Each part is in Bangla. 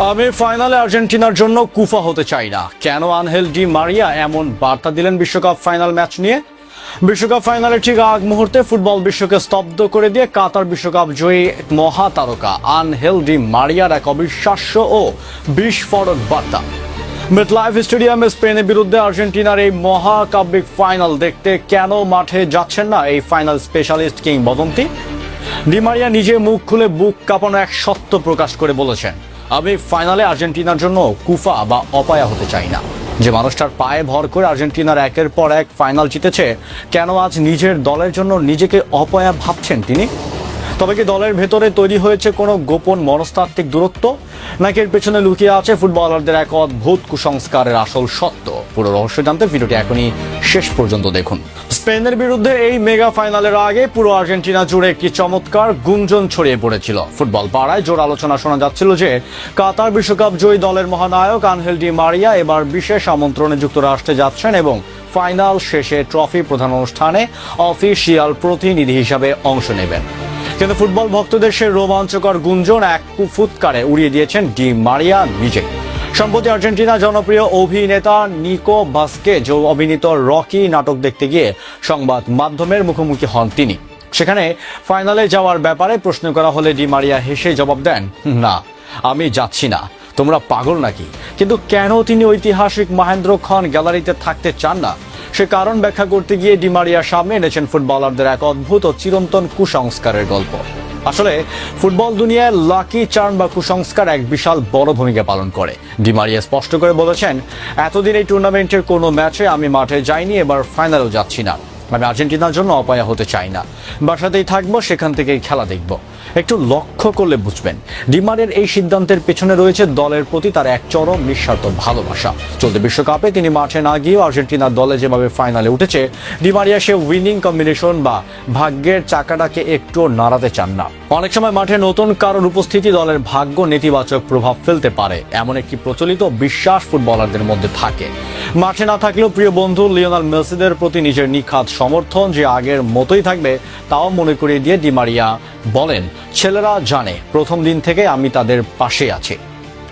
আমি ফাইনালে আর্জেন্টিনার জন্য কুফা হতে চাই না। কেন আনহেল ডি মারিয়া এমন বার্তা দিলেন বিশ্বকাপ ফাইনাল ম্যাচ নিয়ে? বিশ্বকাপ ফাইনালের ঠিক আগ মুহূর্তে ফুটবল বিশ্বকে স্তব্ধ করে দিয়ে কাতার বিশ্বকাপ জয়ী মহাতারকা আনহেল ডি মারিয়ার এক অবিশ্বাস্য ও বিস্ফোরক বার্তা। মেটলাইফ স্টেডিয়ামে স্পেনের বিরুদ্ধে আর্জেন্টিনার এই মহাকাব্যিক ফাইনাল দেখতে কেন মাঠে যাচ্ছেন না এই ফাইনাল স্পেশালিস্ট কিংবদন্তি? ডি মারিয়া নিজে মুখ খুলে বুক কাঁপানো এক সত্য প্রকাশ করে বলেছেন, আমি ফাইনালে আর্জেন্টিনার জন্য কুফা বা অপায়া হতে চাই না। যে মানুষটার পায়ে ভর করে আর্জেন্টিনার একের পর এক ফাইনাল জিতেছে, কেন আজ নিজের দলের জন্য নিজেকে অপয়া ভাবছেন তিনি? তবে কি দলের ভেতরে তৈরি হয়েছে কোনো গোপন মনস্তাত্ত্বিক দূরত্ব, নাকি এর পেছনে লুকিয়ে আছে ফুটবলারদের এক অদ্ভুত কুসংস্কারের আসল সত্য? পুরো রহস্য জানতে ভিডিওটি এখনই শেষ পর্যন্ত দেখুন। স্পেনের বিরুদ্ধে এই মেগা ফাইনালের আগে পুরো আর্জেন্টিনা জুড়ে একটি চমৎকার গুঞ্জন ছড়িয়ে পড়েছিল। ফুটবল পাড়ায় জোর আলোচনা শোনা যাচ্ছিল যে কাতার বিশ্বকাপ জয়ী দলের মহানায়ক আনহেল ডি মারিয়া এবার বিশেষ আমন্ত্রণে যুক্তরাষ্ট্রে যাচ্ছেন এবং ফাইনাল শেষে ট্রফি প্রদান অনুষ্ঠানে অফিসিয়াল প্রতিনিধি হিসাবে অংশ নেবেন। কিন্তু ফুটবল ভক্তদের সে রোমাঞ্চকর গুঞ্জন এক ফুৎকারে উড়িয়ে দিয়েছেন ডি মারিয়া নিজে। সম্প্রতি আর্জেন্টিনা জনপ্রিয় অভিনেতা নিকো ভাস্কেজ অভিনীত রকি নাটক দেখতে গিয়ে সংবাদ মাধ্যমের মুখোমুখি হন তিনি। সেখানে ফাইনালে যাওয়ার ব্যাপারে প্রশ্ন করা হলে ডি মারিয়া হেসে জবাব দেন, না, আমি যাচ্ছি না, তোমরা পাগল নাকি? কিন্তু কেন তিনি ঐতিহাসিক মহেন্দ্রক্ষণ গ্যালারিতে থাকতে চান না, সে কারণ ব্যাখ্যা করতে গিয়ে ডি মারিয়ার সামনে এনেছেন ফুটবলারদের এক অদ্ভুত ও চিরন্তন কুসংস্কারের গল্প। আসলে ফুটবল দুনিয়ায় লাকি চার্ম বা কুসংস্কার এক বিশাল বড় ভূমিকা পালন করে। ডি মারিয়া স্পষ্ট করে বলেছেন, এতদিন এই টুর্নামেন্টের কোনো ম্যাচে আমি মাঠে যাইনি, এবার ফাইনালেও যাচ্ছি না। আমি আর্জেন্টিনার জন্য অপয়া হতে চাই না, বাসাতেই থাকবো, সেখান থেকেই খেলা দেখব। একটু লক্ষ্য করলে বুঝবেন, ডি মারিয়ার এই সিদ্ধান্তের পেছনে রয়েছে দলের প্রতি তার এক চরম নিঃস্বার্থ ভালোবাসা। চলতি বিশ্বকাপে তিনি মাঠে না গিয়েও আর্জেন্টিনার দলে যেভাবে ফাইনালে উঠেছে, ডি মারিয়া সে উইনিং কম্বিনেশন বা ভাগ্যের চাকাটাকে একটুও নাড়াতে চান না। অনেক সময় মাঠে নতুন কারোর উপস্থিতি দলের ভাগ্য নেতিবাচক প্রভাব ফেলতে পারে, এমন একটি প্রচলিত বিশ্বাস ফুটবলারদের মধ্যে থাকে। মাঠে না থাকলেও প্রিয় বন্ধু লিওনেল মেসিদের প্রতি নিজের নিখাত সমর্থন যে আগের মতোই থাকবে তাও মনে করিয়ে দিয়ে ডি মারিয়া বলেন, ছেলেরা জানে প্রথম দিন থেকে আমি তাদের পাশে আছি,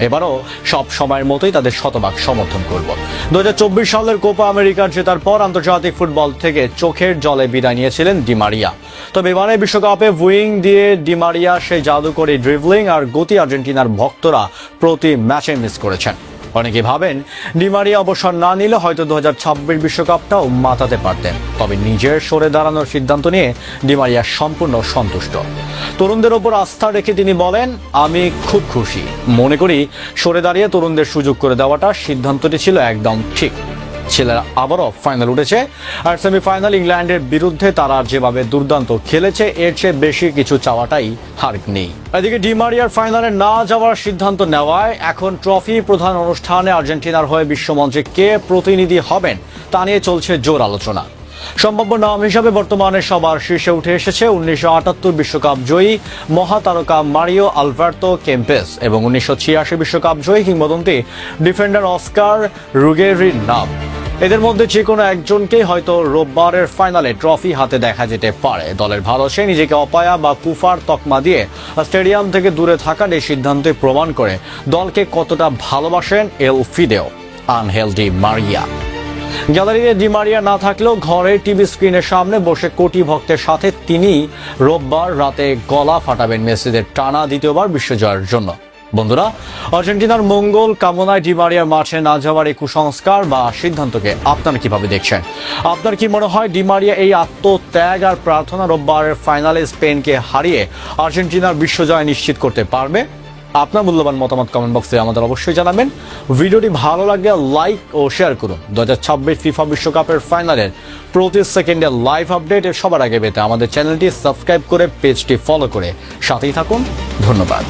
এবারও সব সময়ের মতোই তাদের শতভাগ সমর্থন করব। 2024 সালের কোপা আমেরিকার জেতার পর আন্তর্জাতিক ফুটবল থেকে চোখের জলে বিদায় নিয়েছিলেন ডি মারিয়া। তবে এবারে বিশ্বকাপে উইং দিয়ে ডি মারিয়া সেই জাদুকরী ড্রিবলিং আর গতি আর্জেন্টিনার ভক্তরা প্রতি ম্যাচে মিস করেছেন। অনেকে ভাবেন ডি মারিয়া অবসর না নিলে হয়তো 2026 বিশ্বকাপটাও মাতাতে পারতেন। তবে নিজের সরে দাঁড়ানোর সিদ্ধান্ত নিয়ে ডি মারিয়া সম্পূর্ণ সন্তুষ্ট। তরুণদের ওপর আস্থা রেখে তিনি বলেন, আমি খুব খুশি, মনে করি সরে দাঁড়িয়ে তরুণদের সুযোগ করে দেওয়াটা সিদ্ধান্তটি ছিল একদম ঠিক। ছেলেরা আবারও ফাইনাল উঠেছে, আর সেমিফাইনাল ইংল্যান্ডের বিরুদ্ধে তারা যেভাবে দুর্দান্ত খেলেছে, এর চেয়ে বেশি কিছু চাওয়াটাই হার নেই। এদিকে ডি মারিয়ার ফাইনালে না যাওয়ার সিদ্ধান্ত নেওয়ায় এখন ট্রফি প্রধান অনুষ্ঠানে আর্জেন্টিনার হয়ে বিশ্বমঞ্চে কে প্রতিনিধি হবেন তা নিয়ে চলছে জোর আলোচনা। সম্ভাব্য নাম হিসাবে বর্তমানে সবার শীর্ষে উঠে এসেছে 1978 বিশ্বকাপ জয়ী মহাতারকা মারিও আলবার্তো কেম্পেস এবং 1986 বিশ্বকাপ জয়ী কিংবদন্তি ডিফেন্ডার অস্কার রুগেরির নাম। এদের মধ্যে যে কোনো একজনকেই হয়তো রোববারের ফাইনালে ট্রফি হাতে দেখা যেতে পারে। দলের ভালো সে নিজেকে অপায়া বা কুফার তকমা দিয়ে স্টেডিয়াম থেকে দূরে থাকার এই সিদ্ধান্তে প্রমাণ করে দলকে কতটা ভালোবাসেন এল ফিদেও আনহেল ডি মারিয়া। গ্যালারিতে ডি মারিয়া না থাকলেও ঘরের টিভি স্ক্রিনের সামনে বসে কোটি ভক্তের সাথে তিনি রোববার রাতে গলা ফাটাবেন মেসিদের টানা দ্বিতীয়বার বিশ্বজয়ের জন্য। বন্ধুরা, আর্জেন্টিনার মঙ্গল কামনায় ডি মারিয়ার মাঠে না যাওয়ার এই কুসংস্কার বা সিদ্ধান্তকে আপনারা কিভাবে দেখছেন? আপনার কি মনে হয় ডি মারিয়া এই আত্মত্যাগ আর প্রার্থনা রোববারের ফাইনালে স্পেনকে হারিয়ে আর্জেন্টিনার বিশ্বজয় নিশ্চিত করতে পারবে? আপনার মূল্যবান মতামত কমেন্ট বক্সে আমাদের অবশ্যই জানাবেন। ভিডিওটি ভালো লাগলে লাইক ও শেয়ার করুন। 2026 ফিফা বিশ্বকাপের ফাইনালের প্রতি সেকেন্ডে লাইভ আপডেট সবার আগে পেতে আমাদের চ্যানেলটি সাবস্ক্রাইব করে পেজটি ফলো করে সাথেই থাকুন। ধন্যবাদ।